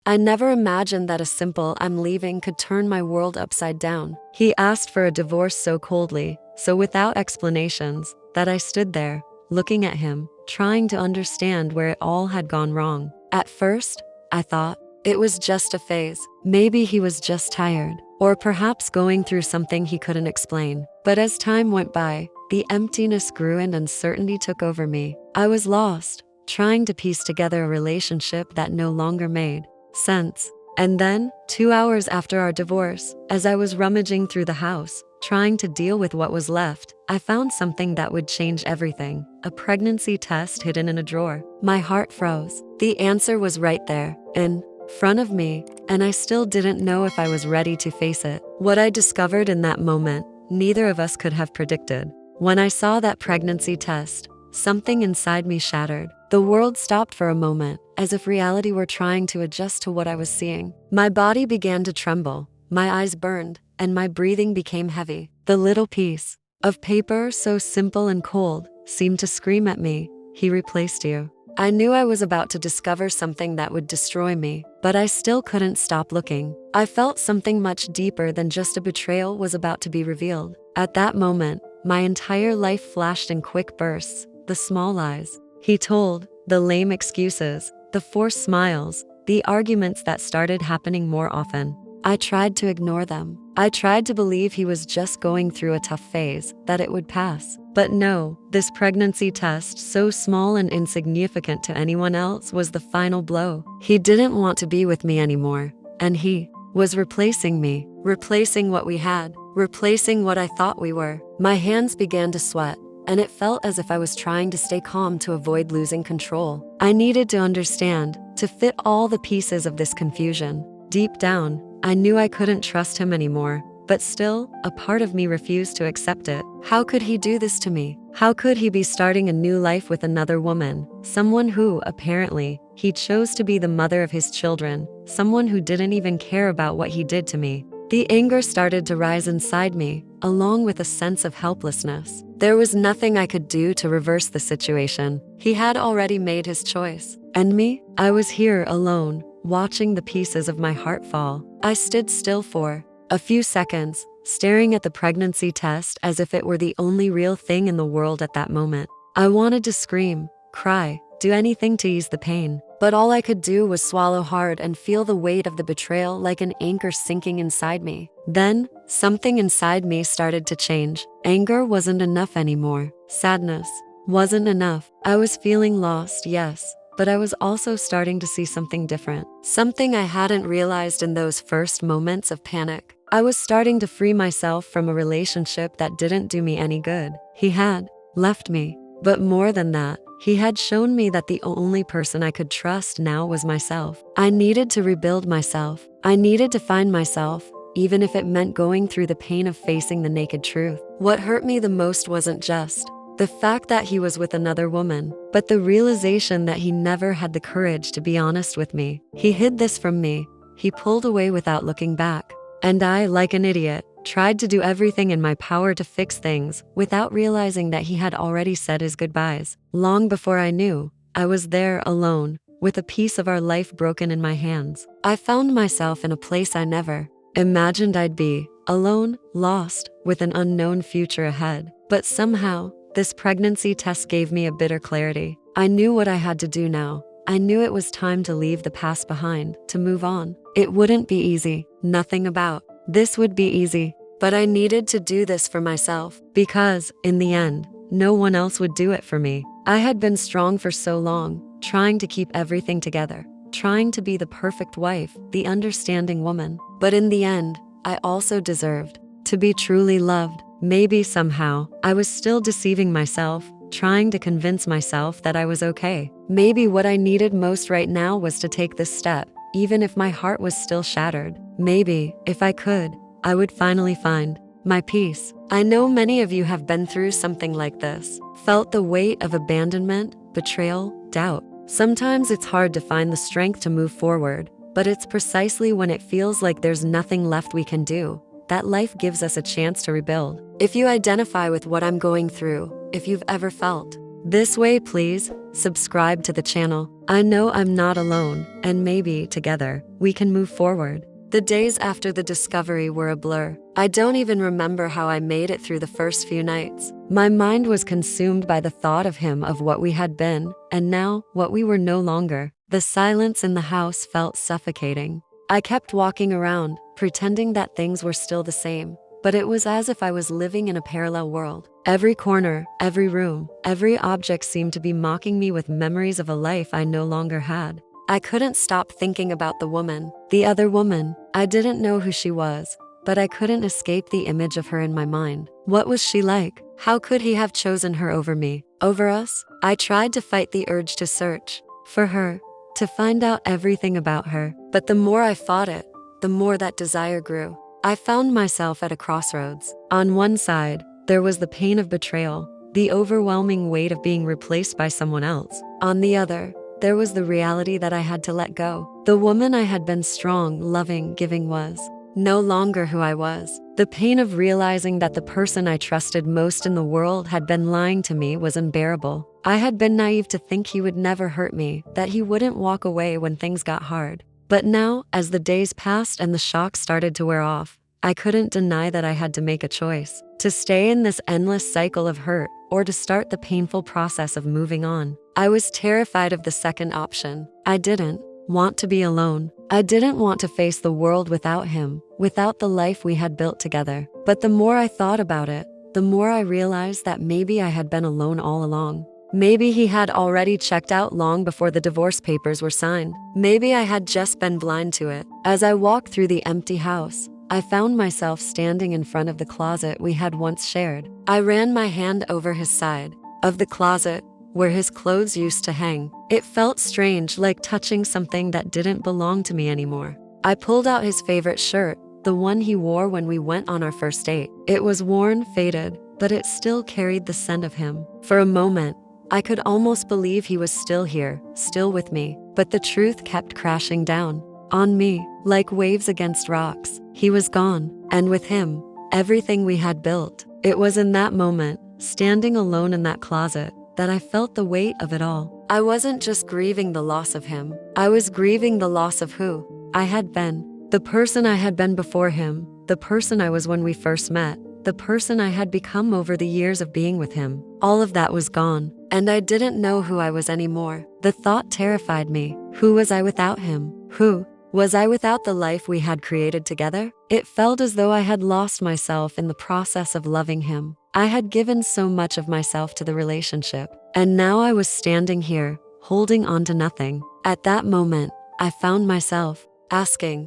I never imagined that a simple "I'm leaving" could turn my world upside down. He asked for a divorce so coldly, so without explanations, that I stood there, looking at him, trying to understand where it all had gone wrong. At first, I thought it was just a phase. Maybe he was just tired, or perhaps going through something he couldn't explain. But as time went by, the emptiness grew and uncertainty took over me. I was lost, trying to piece together a relationship that no longer made sense. And then, 2 hours after our divorce, as I was rummaging through the house, trying to deal with what was left, I found something that would change everything: a pregnancy test hidden in a drawer. My heart froze. The answer was right there, in front of me, and I still didn't know if I was ready to face it. What I discovered in that moment, neither of us could have predicted. When I saw that pregnancy test, something inside me shattered. The world stopped for a moment, as if reality were trying to adjust to what I was seeing. My body began to tremble, my eyes burned, and my breathing became heavy. The little piece of paper, so simple and cold, seemed to scream at me, "He replaced you." I knew I was about to discover something that would destroy me, but I still couldn't stop looking. I felt something much deeper than just a betrayal was about to be revealed. At that moment, my entire life flashed in quick bursts. The small lies he told, the lame excuses, the forced smiles, the arguments that started happening more often. I tried to ignore them. I tried to believe he was just going through a tough phase, that it would pass. But no, this pregnancy test, so small and insignificant to anyone else, was the final blow. He didn't want to be with me anymore, and he was replacing me, replacing what we had, replacing what I thought we were. My hands began to sweat, and it felt as if I was trying to stay calm to avoid losing control. I needed to understand, to fit all the pieces of this confusion. Deep down, I knew I couldn't trust him anymore, but still, a part of me refused to accept it. How could he do this to me? How could he be starting a new life with another woman? Someone who, apparently, he chose to be the mother of his children. Someone who didn't even care about what he did to me. The anger started to rise inside me, along with a sense of helplessness. There was nothing I could do to reverse the situation. He had already made his choice. And me? I was here alone, watching the pieces of my heart fall. I stood still for a few seconds, staring at the pregnancy test as if it were the only real thing in the world at that moment. I wanted to scream, cry, do anything to ease the pain. But all I could do was swallow hard and feel the weight of the betrayal like an anchor sinking inside me. Then, something inside me started to change. Anger wasn't enough anymore. Sadness wasn't enough. I was feeling lost, yes, but I was also starting to see something different. Something I hadn't realized in those first moments of panic. I was starting to free myself from a relationship that didn't do me any good. He had left me, but more than that, he had shown me that the only person I could trust now was myself. I needed to rebuild myself. I needed to find myself, even if it meant going through the pain of facing the naked truth. What hurt me the most wasn't just the fact that he was with another woman, but the realization that he never had the courage to be honest with me. He hid this from me. He pulled away without looking back. And I, like an idiot, tried to do everything in my power to fix things without realizing that he had already said his goodbyes. Long before I knew, I was there alone, with a piece of our life broken in my hands. I found myself in a place I never imagined I'd be, alone, lost, with an unknown future ahead. But somehow, this pregnancy test gave me a bitter clarity. I knew what I had to do now. I knew it was time to leave the past behind, to move on. It wouldn't be easy. Nothing about this would be easy. But I needed to do this for myself, because, in the end, no one else would do it for me. I had been strong for so long, trying to keep everything together, trying to be the perfect wife, the understanding woman. But in the end, I also deserved to be truly loved. Maybe somehow, I was still deceiving myself, trying to convince myself that I was okay. Maybe what I needed most right now was to take this step, even if my heart was still shattered. Maybe, if I could, I would finally find my peace. I know many of you have been through something like this, felt the weight of abandonment, betrayal, doubt. Sometimes it's hard to find the strength to move forward, but it's precisely when it feels like there's nothing left we can do that life gives us a chance to rebuild. If you identify with what I'm going through, if you've ever felt this way, please subscribe to the channel. I know I'm not alone, and maybe together we can move forward. The days after the discovery were a blur. I don't even remember how I made it through the first few nights. My mind was consumed by the thought of him, of what we had been, and now what we were no longer. The silence in the house felt suffocating. I kept walking around, pretending that things were still the same, but it was as if I was living in a parallel world. Every corner, every room, every object seemed to be mocking me with memories of a life I no longer had. I couldn't stop thinking about the woman, the other woman. I didn't know who she was, but I couldn't escape the image of her in my mind. What was she like? How could he have chosen her over me, over us? I tried to fight the urge to search for her, to find out everything about her. But the more I fought it, the more that desire grew. I found myself at a crossroads. On one side, there was the pain of betrayal, the overwhelming weight of being replaced by someone else. On the other, there was the reality that I had to let go. The woman I had been strong, loving, giving was no longer who I was. The pain of realizing that the person I trusted most in the world had been lying to me was unbearable. I had been naive to think he would never hurt me, that he wouldn't walk away when things got hard. But now, as the days passed and the shock started to wear off, I couldn't deny that I had to make a choice. To stay in this endless cycle of hurt, or to start the painful process of moving on. I was terrified of the second option. I didn't want to be alone. I didn't want to face the world without him, without the life we had built together. But the more I thought about it, the more I realized that maybe I had been alone all along. Maybe he had already checked out long before the divorce papers were signed. Maybe I had just been blind to it. As I walked through the empty house, I found myself standing in front of the closet we had once shared. I ran my hand over his side of the closet where his clothes used to hang. It felt strange, like touching something that didn't belong to me anymore. I pulled out his favorite shirt, the one he wore when we went on our first date. It was worn, faded, but it still carried the scent of him. For a moment, I could almost believe he was still here, still with me. But the truth kept crashing down on me, like waves against rocks. He was gone, and with him, everything we had built. It was in that moment, standing alone in that closet, that I felt the weight of it all. I wasn't just grieving the loss of him. I was grieving the loss of who I had been. The person I had been before him, the person I was when we first met, the person I had become over the years of being with him. All of that was gone, and I didn't know who I was anymore. The thought terrified me. Who was I without him? Who was I without the life we had created together? It felt as though I had lost myself in the process of loving him. I had given so much of myself to the relationship, and now I was standing here, holding on to nothing. At that moment, I found myself asking,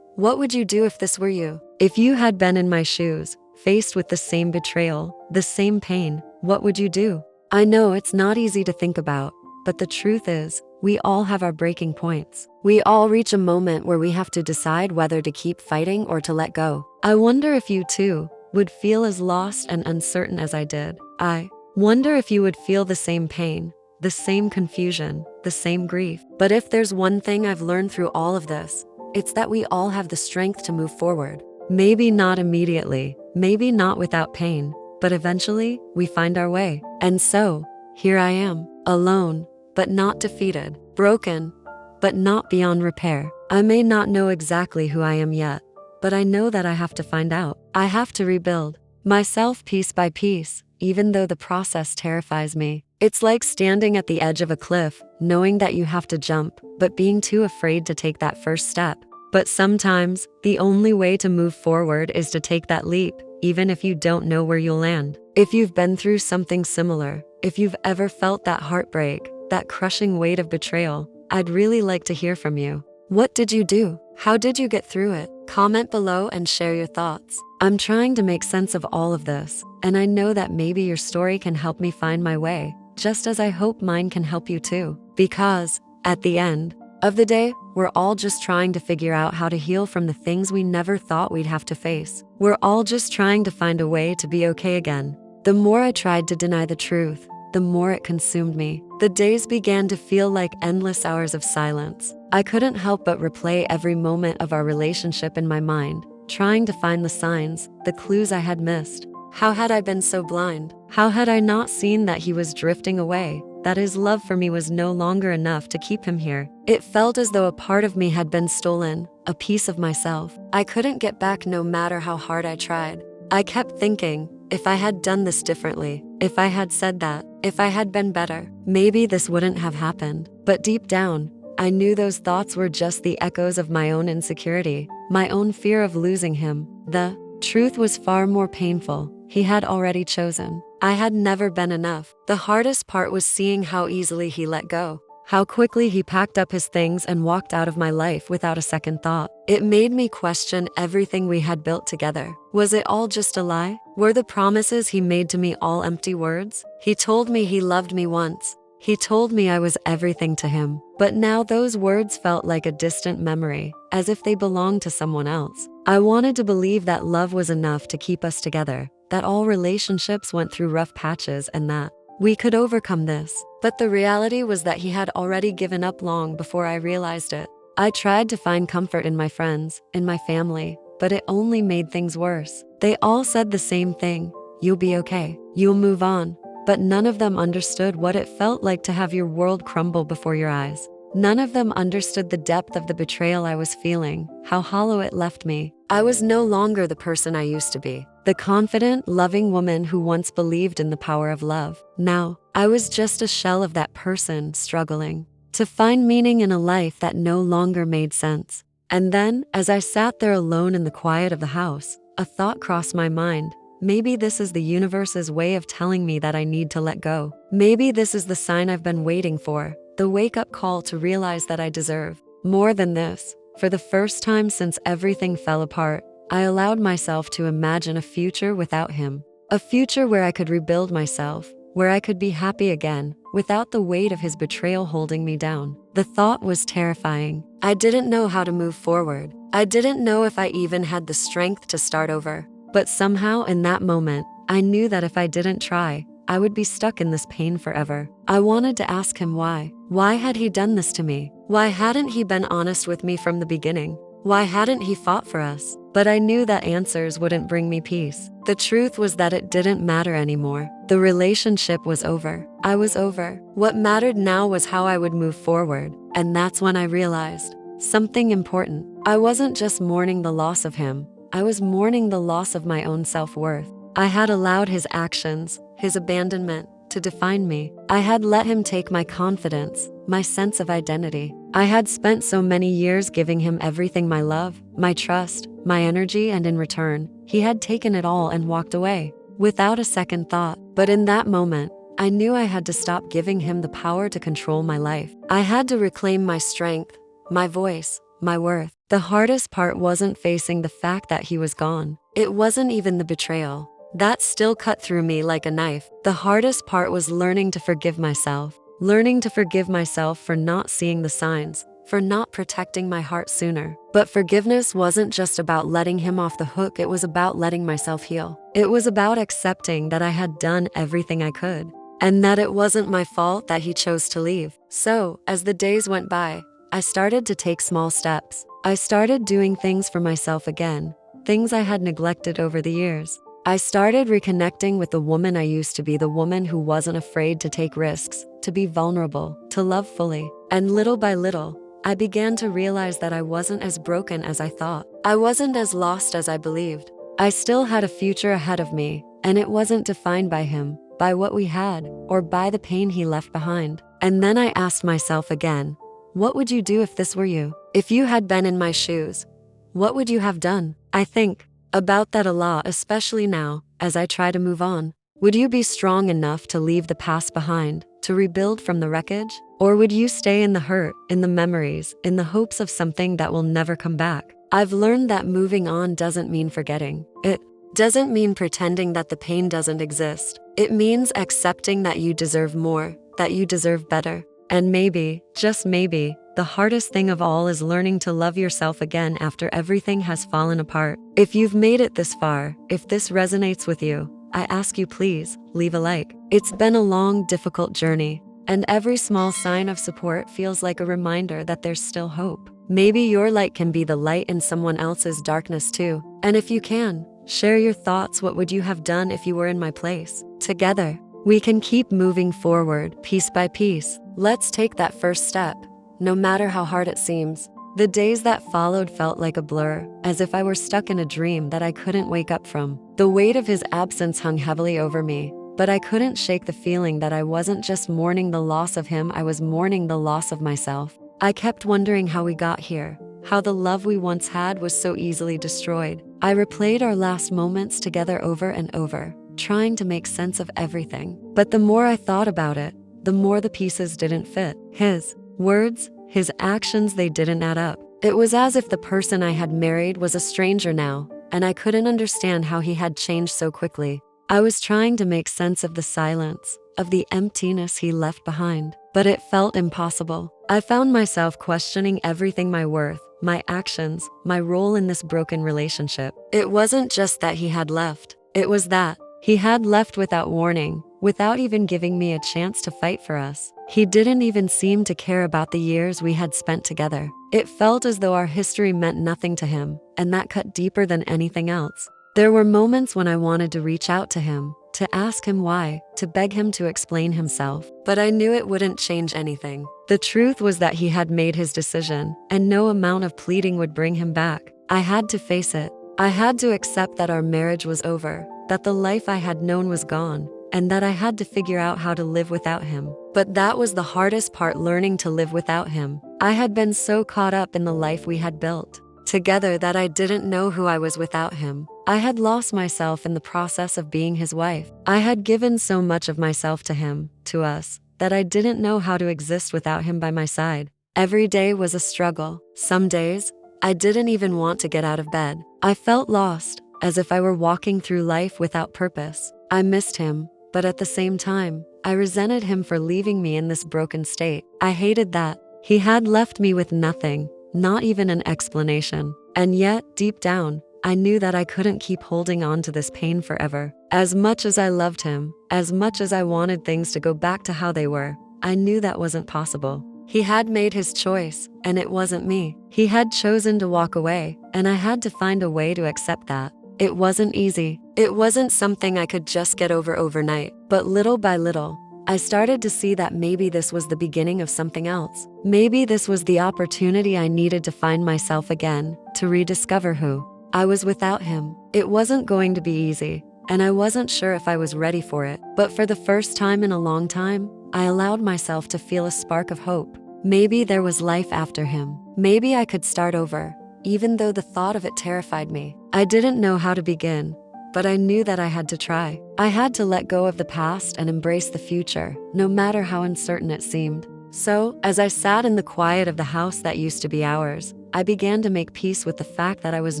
what would you do if this were you? If you had been in my shoes, faced with the same betrayal, the same pain, what would you do? I know it's not easy to think about, but the truth is, we all have our breaking points. We all reach a moment where we have to decide whether to keep fighting or to let go. I wonder if you too would feel as lost and uncertain as I did. I wonder if you would feel the same pain, the same confusion, the same grief. But if there's one thing I've learned through all of this, it's that we all have the strength to move forward. Maybe not immediately, maybe not without pain, but eventually we find our way. And so, here I am, alone, but not defeated, broken, but not beyond repair. I may not know exactly who I am yet, but I know that I have to find out. I have to rebuild myself piece by piece, even though the process terrifies me. It's like standing at the edge of a cliff, knowing that you have to jump, but being too afraid to take that first step. But sometimes, the only way to move forward is to take that leap, even if you don't know where you'll land. If you've been through something similar, if you've ever felt that heartbreak, that crushing weight of betrayal, I'd really like to hear from you. What did you do? How did you get through it? Comment below and share your thoughts. I'm trying to make sense of all of this, and I know that maybe your story can help me find my way, just as I hope mine can help you too. Because, at the end of the day, we're all just trying to figure out how to heal from the things we never thought we'd have to face. We're all just trying to find a way to be okay again. The more I tried to deny the truth, the more it consumed me. The days began to feel like endless hours of silence. I couldn't help but replay every moment of our relationship in my mind, trying to find the signs, the clues I had missed. How had I been so blind? How had I not seen that he was drifting away, that his love for me was no longer enough to keep him here? It felt as though a part of me had been stolen, a piece of myself. I couldn't get back no matter how hard I tried. I kept thinking, if I had done this differently, if I had said that, if I had been better, maybe this wouldn't have happened. But deep down, I knew those thoughts were just the echoes of my own insecurity, my own fear of losing him. The truth was far more painful. He had already chosen. I had never been enough. The hardest part was seeing how easily he let go, how quickly he packed up his things and walked out of my life without a second thought. It made me question everything we had built together. Was it all just a lie? Were the promises he made to me all empty words? He told me he loved me once. He told me I was everything to him. But now those words felt like a distant memory, as if they belonged to someone else. I wanted to believe that love was enough to keep us together, that all relationships went through rough patches and that we could overcome this. But the reality was that he had already given up long before I realized it. I tried to find comfort in my friends, in my family, but it only made things worse. They all said the same thing: you'll be okay, you'll move on. But none of them understood what it felt like to have your world crumble before your eyes. None of them understood the depth of the betrayal I was feeling, how hollow it left me. I was no longer the person I used to be, the confident, loving woman who once believed in the power of love. Now, I was just a shell of that person, struggling to find meaning in a life that no longer made sense. And then, as I sat there alone in the quiet of the house, a thought crossed my mind. Maybe this is the universe's way of telling me that I need to let go. Maybe this is the sign I've been waiting for, the wake-up call to realize that I deserve more than this. For the first time since everything fell apart, I allowed myself to imagine a future without him. A future where I could rebuild myself, where I could be happy again, without the weight of his betrayal holding me down. The thought was terrifying. I didn't know how to move forward. I didn't know if I even had the strength to start over. But somehow in that moment, I knew that if I didn't try, I would be stuck in this pain forever. I wanted to ask him why. Why had he done this to me? Why hadn't he been honest with me from the beginning? Why hadn't he fought for us? But I knew that answers wouldn't bring me peace. The truth was that it didn't matter anymore. The relationship was over. I was over. What mattered now was how I would move forward. And that's when I realized something important. I wasn't just mourning the loss of him. I was mourning the loss of my own self-worth. I had allowed his actions, his abandonment, to define me. I had let him take my confidence, my sense of identity. I had spent so many years giving him everything: my love, my trust, my energy, and in return, he had taken it all and walked away, without a second thought. But in that moment, I knew I had to stop giving him the power to control my life. I had to reclaim my strength, my voice, my worth. The hardest part wasn't facing the fact that he was gone. It wasn't even the betrayal. That still cut through me like a knife. The hardest part was learning to forgive myself. Learning to forgive myself for not seeing the signs, for not protecting my heart sooner. But forgiveness wasn't just about letting him off the hook, it was about letting myself heal. It was about accepting that I had done everything I could, and that it wasn't my fault that he chose to leave. So, as the days went by, I started to take small steps. I started doing things for myself again, things I had neglected over the years. I started reconnecting with the woman I used to be, the woman who wasn't afraid to take risks, to be vulnerable, to love fully. And little by little, I began to realize that I wasn't as broken as I thought. I wasn't as lost as I believed. I still had a future ahead of me, and it wasn't defined by him, by what we had, or by the pain he left behind. And then I asked myself again, what would you do if this were you? If you had been in my shoes, what would you have done? I think about that a lot, especially now, as I try to move on. Would you be strong enough to leave the past behind, to rebuild from the wreckage? Or would you stay in the hurt, in the memories, in the hopes of something that will never come back? I've learned that moving on doesn't mean forgetting. It doesn't mean pretending that the pain doesn't exist. It means accepting that you deserve more, that you deserve better. And maybe, just maybe, the hardest thing of all is learning to love yourself again after everything has fallen apart. If you've made it this far, if this resonates with you, I ask you, please leave a like. It's been a long, difficult journey, and every small sign of support feels like a reminder that there's still hope. Maybe your light can be the light in someone else's darkness too. And if you can, Share your thoughts. What would you have done if you were in my place? Together, we can keep moving forward, piece by piece. Let's take that first step, no matter how hard it seems. The days that followed felt like a blur, as if I were stuck in a dream that I couldn't wake up from. The weight of his absence hung heavily over me, but I couldn't shake the feeling that I wasn't just mourning the loss of him, I was mourning the loss of myself. I kept wondering how we got here, how the love we once had was so easily destroyed. I replayed our last moments together over and over, trying to make sense of everything. But the more I thought about it, the more the pieces didn't fit. His words, his actions, they didn't add up. It was as if the person I had married was a stranger now, and I couldn't understand how he had changed so quickly. I was trying to make sense of the silence, of the emptiness he left behind, but it felt impossible. I found myself questioning everything: my worth, my actions, my role in this broken relationship. It wasn't just that he had left, it was that he had left without warning, without even giving me a chance to fight for us. He didn't even seem to care about the years we had spent together. It felt as though our history meant nothing to him, and that cut deeper than anything else. There were moments when I wanted to reach out to him, to ask him why, to beg him to explain himself. But I knew it wouldn't change anything. The truth was that he had made his decision, and no amount of pleading would bring him back. I had to face it. I had to accept that our marriage was over, that the life I had known was gone, and that I had to figure out how to live without him. But that was the hardest part, learning to live without him. I had been so caught up in the life we had built together that I didn't know who I was without him. I had lost myself in the process of being his wife. I had given so much of myself to him, to us, that I didn't know how to exist without him by my side. Every day was a struggle. Some days, I didn't even want to get out of bed. I felt lost, as if I were walking through life without purpose. I missed him, but at the same time, I resented him for leaving me in this broken state. I hated that he had left me with nothing, not even an explanation. And yet, deep down, I knew that I couldn't keep holding on to this pain forever. As much as I loved him, as much as I wanted things to go back to how they were, I knew that wasn't possible. He had made his choice, and it wasn't me. He had chosen to walk away, and I had to find a way to accept that. It wasn't easy. It wasn't something I could just get over overnight. But little by little, I started to see that maybe this was the beginning of something else. Maybe this was the opportunity I needed to find myself again, to rediscover who I was without him. It wasn't going to be easy, and I wasn't sure if I was ready for it. But for the first time in a long time, I allowed myself to feel a spark of hope. Maybe there was life after him. Maybe I could start over, even though the thought of it terrified me. I didn't know how to begin, but I knew that I had to try. I had to let go of the past and embrace the future, no matter how uncertain it seemed. So, as I sat in the quiet of the house that used to be ours, I began to make peace with the fact that I was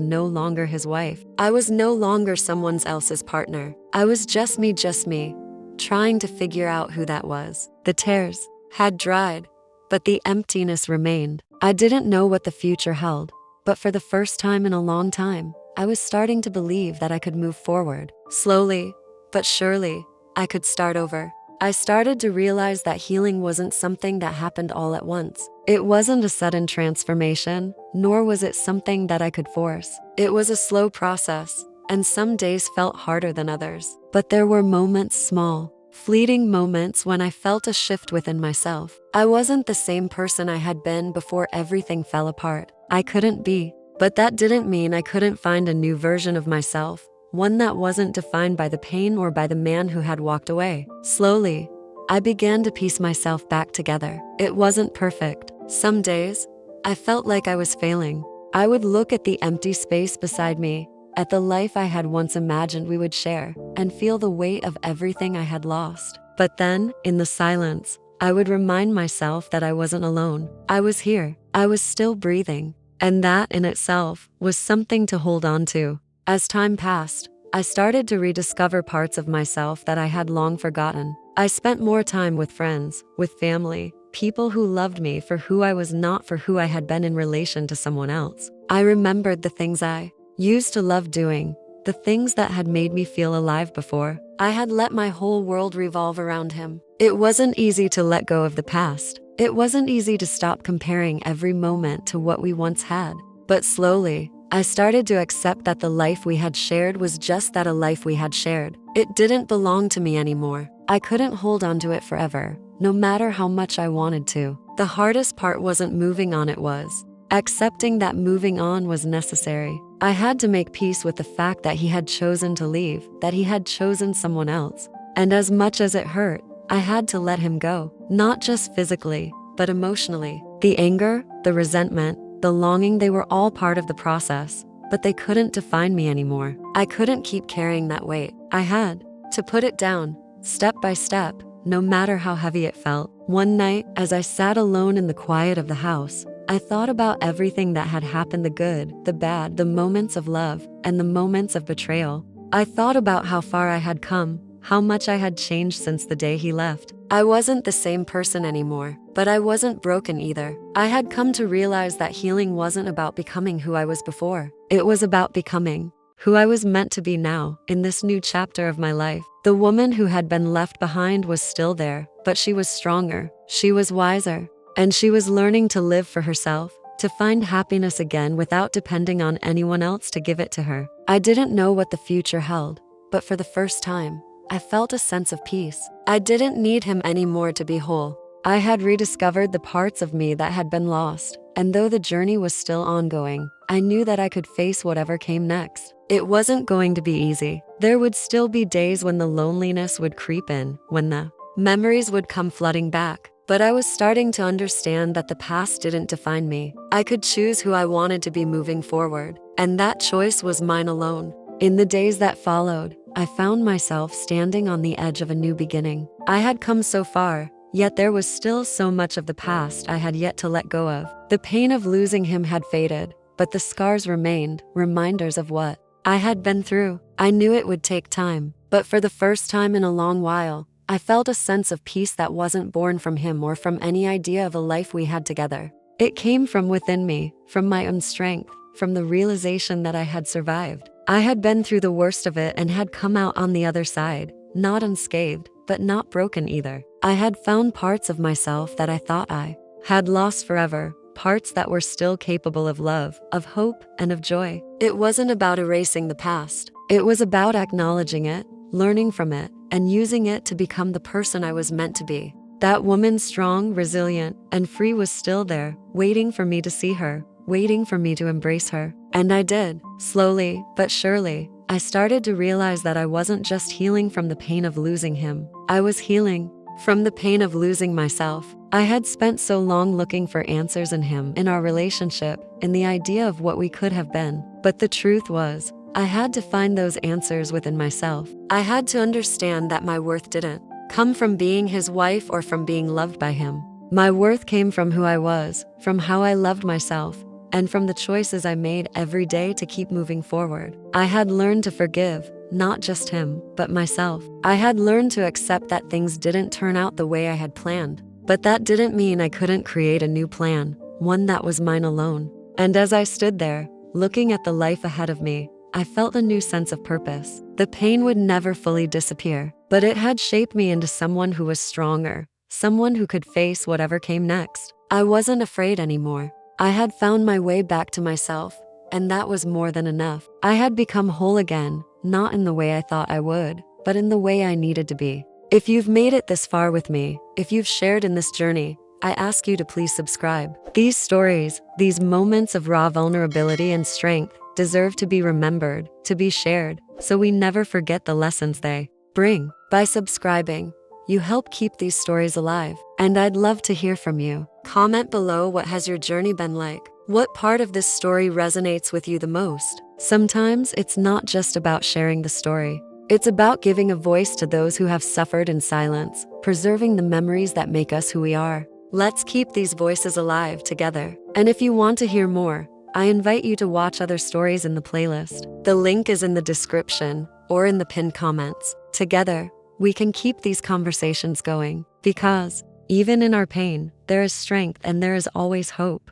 no longer his wife. I was no longer someone else's partner. I was just me, trying to figure out who that was. The tears had dried, but the emptiness remained. I didn't know what the future held, but for the first time in a long time, I was starting to believe that I could move forward. Slowly, but surely, I could start over. I started to realize that healing wasn't something that happened all at once. It wasn't a sudden transformation, nor was it something that I could force. It was a slow process, and some days felt harder than others. But there were moments, small, fleeting moments, when I felt a shift within myself. I wasn't the same person I had been before everything fell apart. I couldn't be. But that didn't mean I couldn't find a new version of myself, one that wasn't defined by the pain or by the man who had walked away. Slowly, I began to piece myself back together. It wasn't perfect. Some days, I felt like I was failing. I would look at the empty space beside me, at the life I had once imagined we would share, and feel the weight of everything I had lost. But then, in the silence, I would remind myself that I wasn't alone. I was here. I was still breathing. And that in itself was something to hold on to. As time passed, I started to rediscover parts of myself that I had long forgotten. I spent more time with friends, with family, people who loved me for who I was, not for who I had been in relation to someone else. I remembered the things I used to love doing, the things that had made me feel alive before. I had let my whole world revolve around him. It wasn't easy to let go of the past. It wasn't easy to stop comparing every moment to what we once had. But slowly, I started to accept that the life we had shared was just that, a life we had shared. It didn't belong to me anymore. I couldn't hold on to it forever, no matter how much I wanted to. The hardest part wasn't moving on, it was accepting that moving on was necessary. I had to make peace with the fact that he had chosen to leave, that he had chosen someone else. And as much as it hurt, I had to let him go, not just physically, but emotionally. The anger, the resentment, the longing, they were all part of the process, but they couldn't define me anymore. I couldn't keep carrying that weight. I had to put it down, step by step, no matter how heavy it felt. One night, as I sat alone in the quiet of the house, I thought about everything that had happened, the good, the bad, the moments of love, and the moments of betrayal. I thought about how far I had come, how much I had changed since the day he left. I wasn't the same person anymore, but I wasn't broken either. I had come to realize that healing wasn't about becoming who I was before. It was about becoming who I was meant to be now, in this new chapter of my life. The woman who had been left behind was still there, but she was stronger, she was wiser, and she was learning to live for herself, to find happiness again without depending on anyone else to give it to her. I didn't know what the future held, but for the first time, I felt a sense of peace. I didn't need him anymore to be whole. I had rediscovered the parts of me that had been lost, and though the journey was still ongoing, I knew that I could face whatever came next. It wasn't going to be easy. There would still be days when the loneliness would creep in, when the memories would come flooding back. But I was starting to understand that the past didn't define me. I could choose who I wanted to be moving forward, and that choice was mine alone. In the days that followed, I found myself standing on the edge of a new beginning. I had come so far, yet there was still so much of the past I had yet to let go of. The pain of losing him had faded, but the scars remained, reminders of what I had been through. I knew it would take time, but for the first time in a long while, I felt a sense of peace that wasn't born from him or from any idea of a life we had together. It came from within me, from my own strength, from the realization that I had survived. I had been through the worst of it and had come out on the other side, not unscathed, but not broken either. I had found parts of myself that I thought I had lost forever, parts that were still capable of love, of hope, and of joy. It wasn't about erasing the past. It was about acknowledging it, learning from it, and using it to become the person I was meant to be. That woman, strong, resilient, and free, was still there, waiting for me to see her, waiting for me to embrace her. And I did. Slowly, but surely, I started to realize that I wasn't just healing from the pain of losing him. I was healing from the pain of losing myself. I had spent so long looking for answers in him, in our relationship, in the idea of what we could have been. But the truth was, I had to find those answers within myself. I had to understand that my worth didn't come from being his wife or from being loved by him. My worth came from who I was, from how I loved myself, and from the choices I made every day to keep moving forward. I had learned to forgive, not just him, but myself. I had learned to accept that things didn't turn out the way I had planned. But that didn't mean I couldn't create a new plan, one that was mine alone. And as I stood there, looking at the life ahead of me, I felt a new sense of purpose. The pain would never fully disappear, but it had shaped me into someone who was stronger, someone who could face whatever came next. I wasn't afraid anymore. I had found my way back to myself, and that was more than enough. I had become whole again, not in the way I thought I would, but in the way I needed to be. If you've made it this far with me, if you've shared in this journey, I ask you to please subscribe. These stories, these moments of raw vulnerability and strength, deserve to be remembered, to be shared, so we never forget the lessons they bring. By subscribing, you help keep these stories alive, and I'd love to hear from you. Comment below, what has your journey been like? What part of this story resonates with you the most? Sometimes it's not just about sharing the story. It's about giving a voice to those who have suffered in silence, preserving the memories that make us who we are. Let's keep these voices alive together. And if you want to hear more, I invite you to watch other stories in the playlist. The link is in the description or in the pinned comments. Together, we can keep these conversations going, because even in our pain, there is strength and there is always hope.